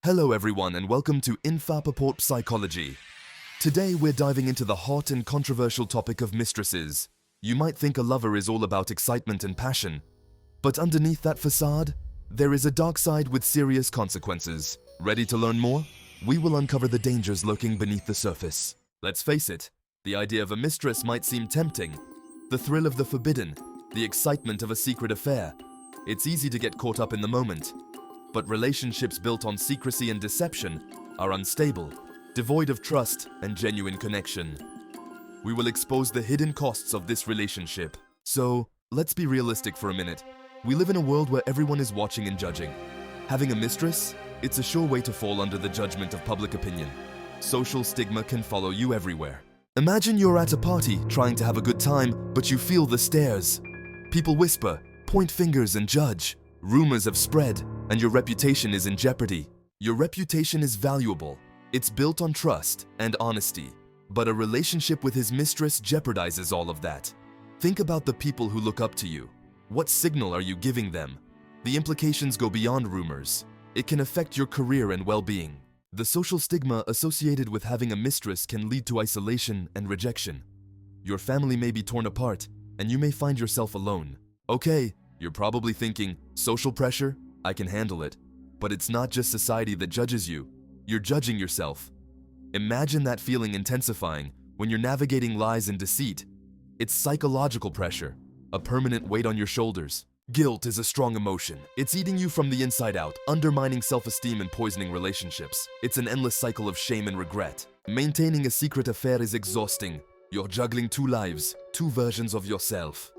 Hello everyone and welcome to INFAPORTPSYCHOLOGY. Today we're diving into the hot and controversial topic of mistresses. You might think a lover is all about excitement and passion, but underneath that facade, there is a dark side with serious consequences. Ready to learn more? We will uncover the dangers lurking beneath the surface. Let's face it, the idea of a mistress might seem tempting. The thrill of the forbidden, the excitement of a secret affair. It's easy to get caught up in the moment. But relationships built on secrecy and deception are unstable, devoid of trust and genuine connection. We will expose the hidden costs of this relationship. So, let's be realistic for a minute. We live in a world where everyone is watching and judging. Having a mistress? It's a sure way to fall under the judgment of public opinion. Social stigma can follow you everywhere. Imagine you're at a party trying to have a good time, but you feel the stares. People whisper, point fingers and judge. Rumors have spread, and your reputation is in jeopardy. Your reputation is valuable. It's built on trust and honesty. But a relationship with his mistress jeopardizes all of that. Think about the people who look up to you. What signal are you giving them? The implications go beyond rumors. It can affect your career and well-being. The social stigma associated with having a mistress can lead to isolation and rejection. Your family may be torn apart, and you may find yourself alone. Okay, you're probably thinking, social pressure? I can handle it. But it's not just society that judges you. You're judging yourself. Imagine that feeling intensifying when you're navigating lies and deceit. It's psychological pressure, a permanent weight on your shoulders. Guilt is a strong emotion. It's eating you from the inside out, undermining self-esteem and poisoning relationships. It's an endless cycle of shame and regret. Maintaining a secret affair is exhausting. You're juggling two lives, two versions of yourself.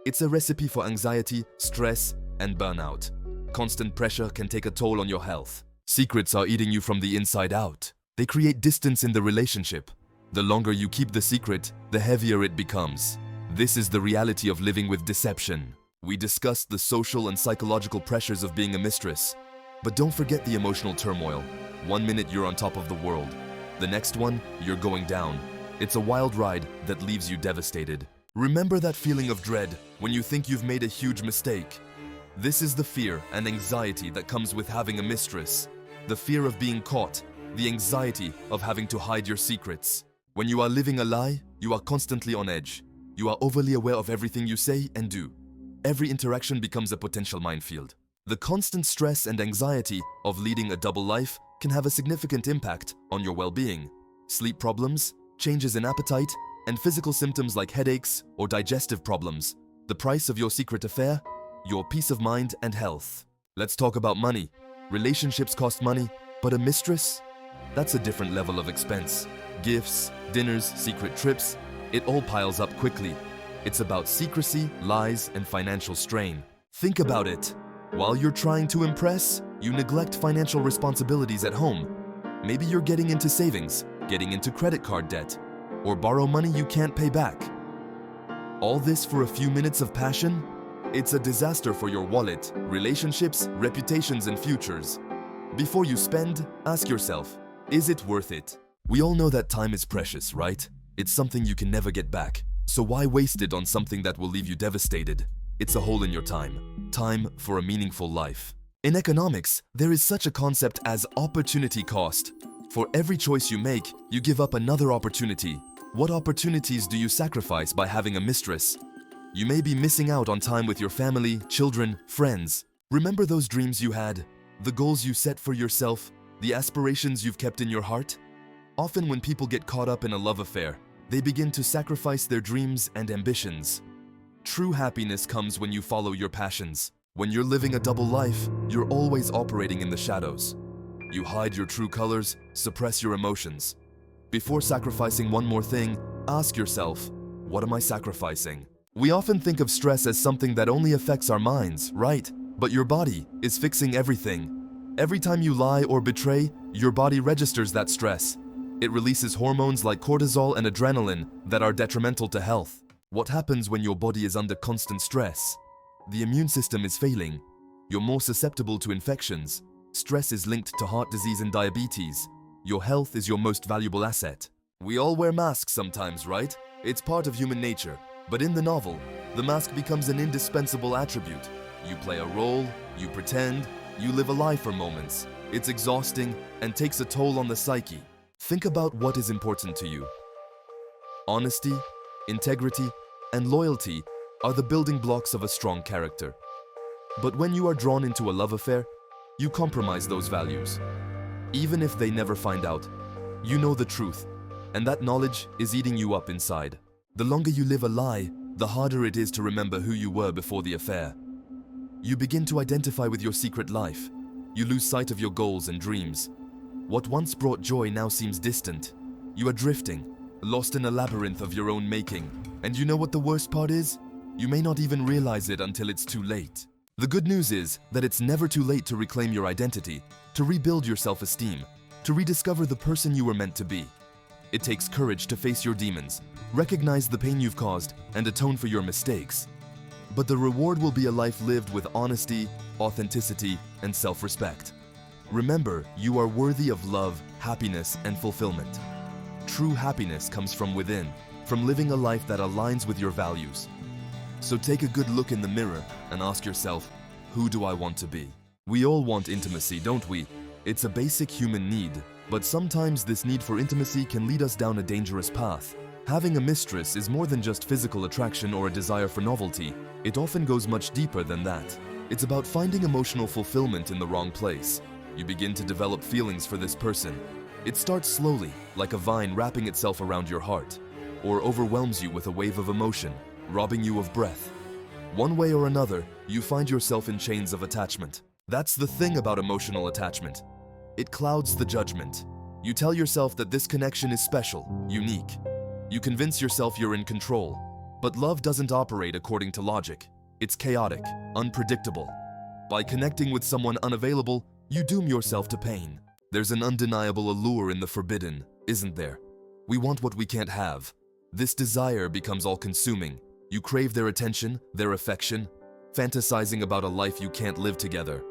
It's a recipe for anxiety, stress, and burnout. Constant pressure can take a toll on your health. Secrets are eating you from the inside out. They create distance in the relationship. The longer you keep the secret, the heavier it becomes. This is the reality of living with deception. We discussed the social and psychological pressures of being a mistress. But don't forget the emotional turmoil. 1 minute you're on top of the world. The next one, you're going down. It's a wild ride that leaves you devastated. Remember that feeling of dread when you think you've made a huge mistake? This is the fear and anxiety that comes with having a mistress. The fear of being caught, the anxiety of having to hide your secrets. When you are living a lie, you are constantly on edge. You are overly aware of everything you say and do. Every interaction becomes a potential minefield. The constant stress and anxiety of leading a double life can have a significant impact on your well-being. Sleep problems, changes in appetite, and physical symptoms like headaches or digestive problems. The price of your secret affair? Your peace of mind and health. Let's talk about money. Relationships cost money, but a mistress? That's a different level of expense. Gifts, dinners, secret trips, it all piles up quickly. It's about secrecy, lies, and financial strain. Think about it. While you're trying to impress, you neglect financial responsibilities at home. Maybe you're getting into savings, getting into credit card debt, or borrow money you can't pay back. All this for a few minutes of passion? It's a disaster for your wallet, relationships, reputations, and futures. Before you spend, ask yourself, is it worth it? We all know that time is precious, right? It's something you can never get back. So why waste it on something that will leave you devastated? It's a hole in your time. Time for a meaningful life. In economics, there is such a concept as opportunity cost. For every choice you make, you give up another opportunity. What opportunities do you sacrifice by having a mistress? You may be missing out on time with your family, children, friends. Remember those dreams you had? The goals you set for yourself? The aspirations you've kept in your heart? Often when people get caught up in a love affair, they begin to sacrifice their dreams and ambitions. True happiness comes when you follow your passions. When you're living a double life, you're always operating in the shadows. You hide your true colors, suppress your emotions. Before sacrificing one more thing, ask yourself, what am I sacrificing? We often think of stress as something that only affects our minds, right? But your body is fixing everything. Every time you lie or betray, your body registers that stress. It releases hormones like cortisol and adrenaline that are detrimental to health. What happens when your body is under constant stress? The immune system is failing. You're more susceptible to infections. Stress is linked to heart disease and diabetes. Your health is your most valuable asset. We all wear masks sometimes, right? It's part of human nature. But in the novel, the mask becomes an indispensable attribute. You play a role, you pretend, you live a lie for moments. It's exhausting and takes a toll on the psyche. Think about what is important to you. Honesty, integrity, and loyalty are the building blocks of a strong character. But when you are drawn into a love affair, you compromise those values. Even if they never find out, you know the truth, and that knowledge is eating you up inside. The longer you live a lie, the harder it is to remember who you were before the affair. You begin to identify with your secret life. You lose sight of your goals and dreams. What once brought joy now seems distant. You are drifting, lost in a labyrinth of your own making. And you know what the worst part is? You may not even realize it until it's too late. The good news is that it's never too late to reclaim your identity, to rebuild your self-esteem, to rediscover the person you were meant to be. It takes courage to face your demons, recognize the pain you've caused, and atone for your mistakes. But the reward will be a life lived with honesty, authenticity, and self-respect. Remember, you are worthy of love, happiness, and fulfillment. True happiness comes from within, from living a life that aligns with your values. So take a good look in the mirror and ask yourself, who do I want to be? We all want intimacy, don't we? It's a basic human need, but sometimes this need for intimacy can lead us down a dangerous path. Having a mistress is more than just physical attraction or a desire for novelty. It often goes much deeper than that. It's about finding emotional fulfillment in the wrong place. You begin to develop feelings for this person. It starts slowly, like a vine wrapping itself around your heart, or overwhelms you with a wave of emotion, robbing you of breath. One way or another, you find yourself in chains of attachment. That's the thing about emotional attachment. It clouds the judgment. You tell yourself that this connection is special, unique. You convince yourself you're in control. But love doesn't operate according to logic. It's chaotic, unpredictable. By connecting with someone unavailable, you doom yourself to pain. There's an undeniable allure in the forbidden, isn't there? We want what we can't have. This desire becomes all-consuming. You crave their attention, their affection, fantasizing about a life you can't live together.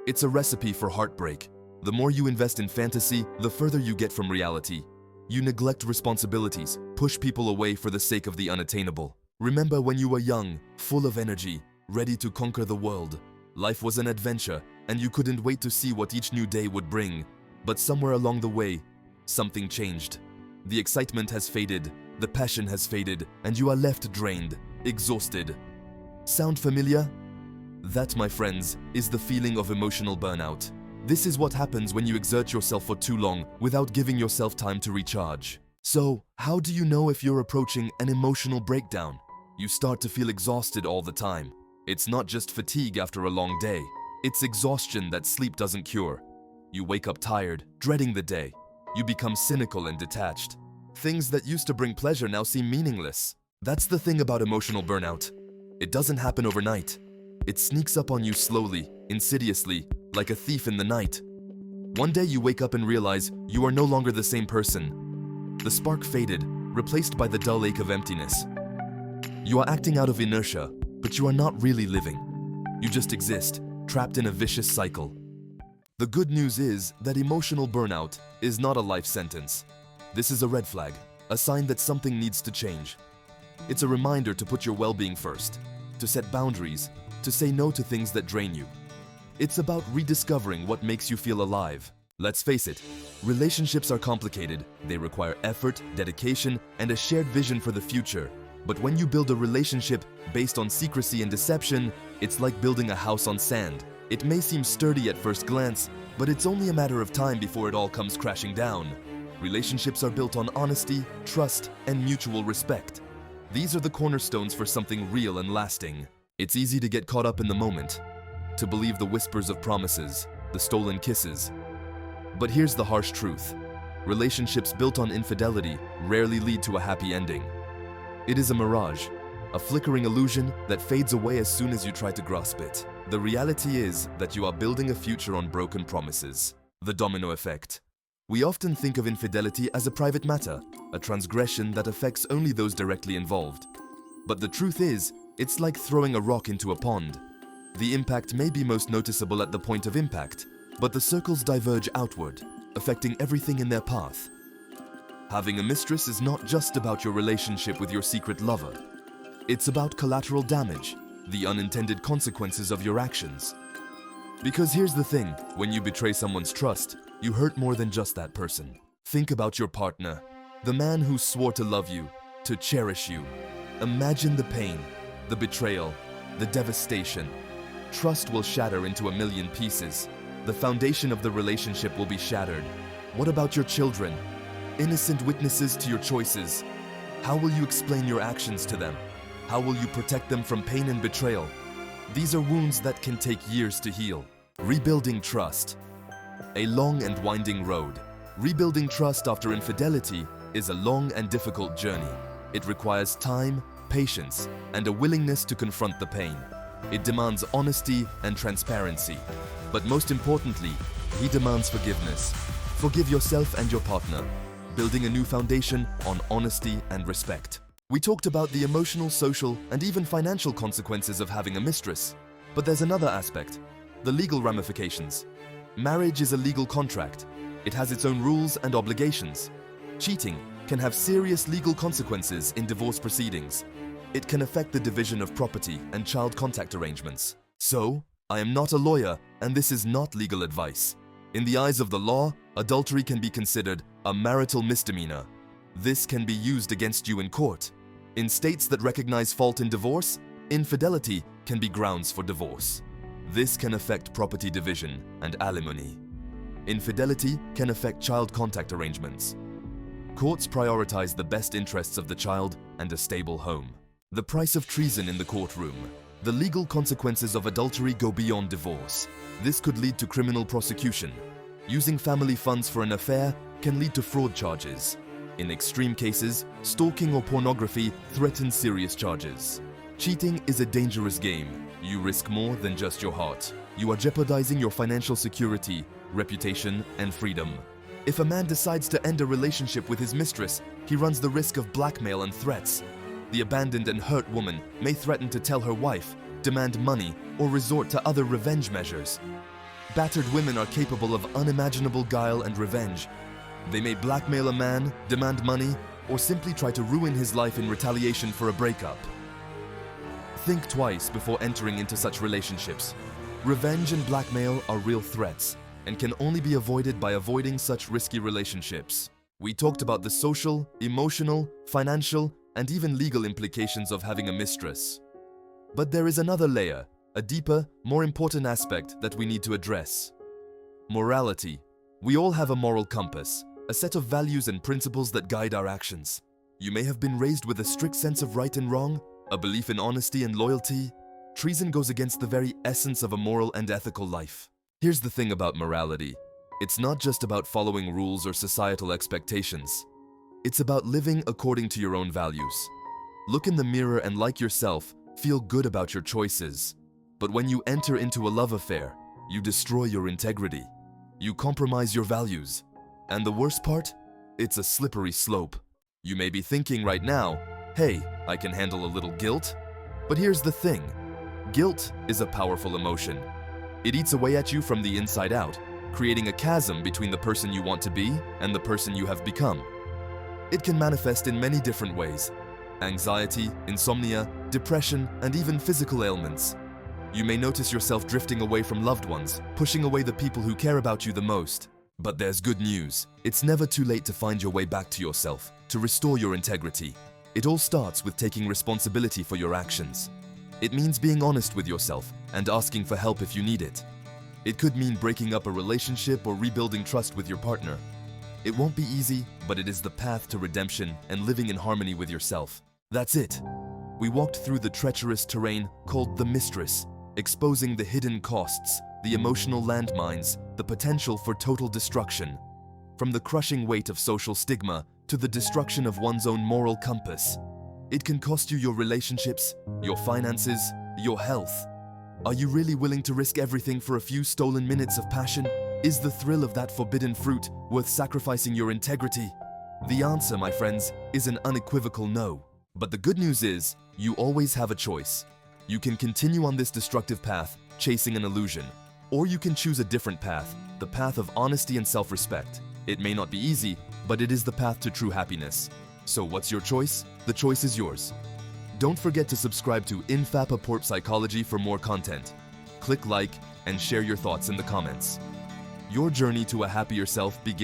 It's a recipe for heartbreak. The more you invest in fantasy, the further you get from reality. You neglect responsibilities, push people away for the sake of the unattainable. Remember when you were young, full of energy, ready to conquer the world. Life was an adventure, and you couldn't wait to see what each new day would bring. But somewhere along the way, something changed. The excitement has faded, the passion has faded, and you are left drained, exhausted. Sound familiar? That, my friends, is the feeling of emotional burnout. This is what happens when you exert yourself for too long without giving yourself time to recharge. So, how do you know if you're approaching an emotional breakdown? You start to feel exhausted all the time. It's not just fatigue after a long day. It's exhaustion that sleep doesn't cure. You wake up tired, dreading the day. You become cynical and detached. Things that used to bring pleasure now seem meaningless. That's the thing about emotional burnout. It doesn't happen overnight. It sneaks up on you slowly, insidiously, like a thief in the night. One day you wake up and realize you are no longer the same person. The spark faded, replaced by the dull ache of emptiness. You are acting out of inertia, but you are not really living. You just exist, trapped in a vicious cycle. The good news is that emotional burnout is not a life sentence. This is a red flag, a sign that something needs to change. It's a reminder to put your well-being first, to set boundaries, to say no to things that drain you. It's about rediscovering what makes you feel alive. Let's face it, relationships are complicated. They require effort, dedication, and a shared vision for the future. But when you build a relationship based on secrecy and deception, it's like building a house on sand. It may seem sturdy at first glance, but it's only a matter of time before it all comes crashing down. Relationships are built on honesty, trust, and mutual respect. These are the cornerstones for something real and lasting. It's easy to get caught up in the moment, to believe the whispers of promises, the stolen kisses. But here's the harsh truth. Relationships built on infidelity rarely lead to a happy ending. It is a mirage, a flickering illusion that fades away as soon as you try to grasp it. The reality is that you are building a future on broken promises. The domino effect. We often think of infidelity as a private matter, a transgression that affects only those directly involved. But the truth is, it's like throwing a rock into a pond. The impact may be most noticeable at the point of impact, but the circles diverge outward, affecting everything in their path. Having a mistress is not just about your relationship with your secret lover. It's about collateral damage, the unintended consequences of your actions. Because here's the thing, when you betray someone's trust, you hurt more than just that person. Think about your partner, the man who swore to love you, to cherish you. Imagine the pain, the betrayal, the devastation. Trust will shatter into a million pieces. The foundation of the relationship will be shattered. What about your children? Innocent witnesses to your choices. How will you explain your actions to them? How will you protect them from pain and betrayal? These are wounds that can take years to heal. Rebuilding trust. A long and winding road. Rebuilding trust after infidelity is a long and difficult journey. It requires time, patience, and a willingness to confront the pain. It demands honesty and transparency. But most importantly, he demands forgiveness. Forgive yourself and your partner, building a new foundation on honesty and respect. We talked about the emotional, social, and even financial consequences of having a mistress. But there's another aspect, the legal ramifications. Marriage is a legal contract. It has its own rules and obligations. Cheating can have serious legal consequences in divorce proceedings. It can affect the division of property and child contact arrangements. So, I am not a lawyer, and this is not legal advice. In the eyes of the law, adultery can be considered a marital misdemeanor. This can be used against you in court. In states that recognize fault in divorce, infidelity can be grounds for divorce. This can affect property division and alimony. Infidelity can affect child contact arrangements. Courts prioritize the best interests of the child and a stable home. The price of treason in the courtroom. The legal consequences of adultery go beyond divorce. This could lead to criminal prosecution. Using family funds for an affair can lead to fraud charges. In extreme cases, stalking or pornography threatens serious charges. Cheating is a dangerous game. You risk more than just your heart. You are jeopardizing your financial security, reputation, and freedom. If a man decides to end a relationship with his mistress, he runs the risk of blackmail and threats. The abandoned and hurt woman may threaten to tell her wife, demand money, or resort to other revenge measures. Battered women are capable of unimaginable guile and revenge. They may blackmail a man, demand money, or simply try to ruin his life in retaliation for a breakup. Think twice before entering into such relationships. Revenge and blackmail are real threats and can only be avoided by avoiding such risky relationships. We talked about the social, emotional, financial, and even legal implications of having a mistress. But there is another layer, a deeper, more important aspect that we need to address. Morality. We all have a moral compass, a set of values and principles that guide our actions. You may have been raised with a strict sense of right and wrong, a belief in honesty and loyalty. Treason goes against the very essence of a moral and ethical life. Here's the thing about morality. It's not just about following rules or societal expectations. It's about living according to your own values. Look in the mirror and, like yourself, feel good about your choices. But when you enter into a love affair, you destroy your integrity. You compromise your values. And the worst part? It's a slippery slope. You may be thinking right now, hey, I can handle a little guilt. But here's the thing. Guilt is a powerful emotion. It eats away at you from the inside out, creating a chasm between the person you want to be and the person you have become. It can manifest in many different ways: anxiety, insomnia, depression, and even physical ailments. You may notice yourself drifting away from loved ones, pushing away the people who care about you the most. But there's good news. It's never too late to find your way back to yourself, to restore your integrity. It all starts with taking responsibility for your actions. It means being honest with yourself and asking for help if you need it. It could mean breaking up a relationship or rebuilding trust with your partner. It won't be easy, but it is the path to redemption and living in harmony with yourself. That's it. We walked through the treacherous terrain called the mistress, exposing the hidden costs, the emotional landmines, the potential for total destruction. From the crushing weight of social stigma to the destruction of one's own moral compass. It can cost you your relationships, your finances, your health. Are you really willing to risk everything for a few stolen minutes of passion? Is the thrill of that forbidden fruit worth sacrificing your integrity? The answer, my friends, is an unequivocal no. But the good news is, you always have a choice. You can continue on this destructive path, chasing an illusion. Or you can choose a different path, the path of honesty and self-respect. It may not be easy, but it is the path to true happiness. So what's your choice? The choice is yours. Don't forget to subscribe to INFAPORTPSYCHOLOGY for more content. Click like, and share your thoughts in the comments. Your journey to a happier self begins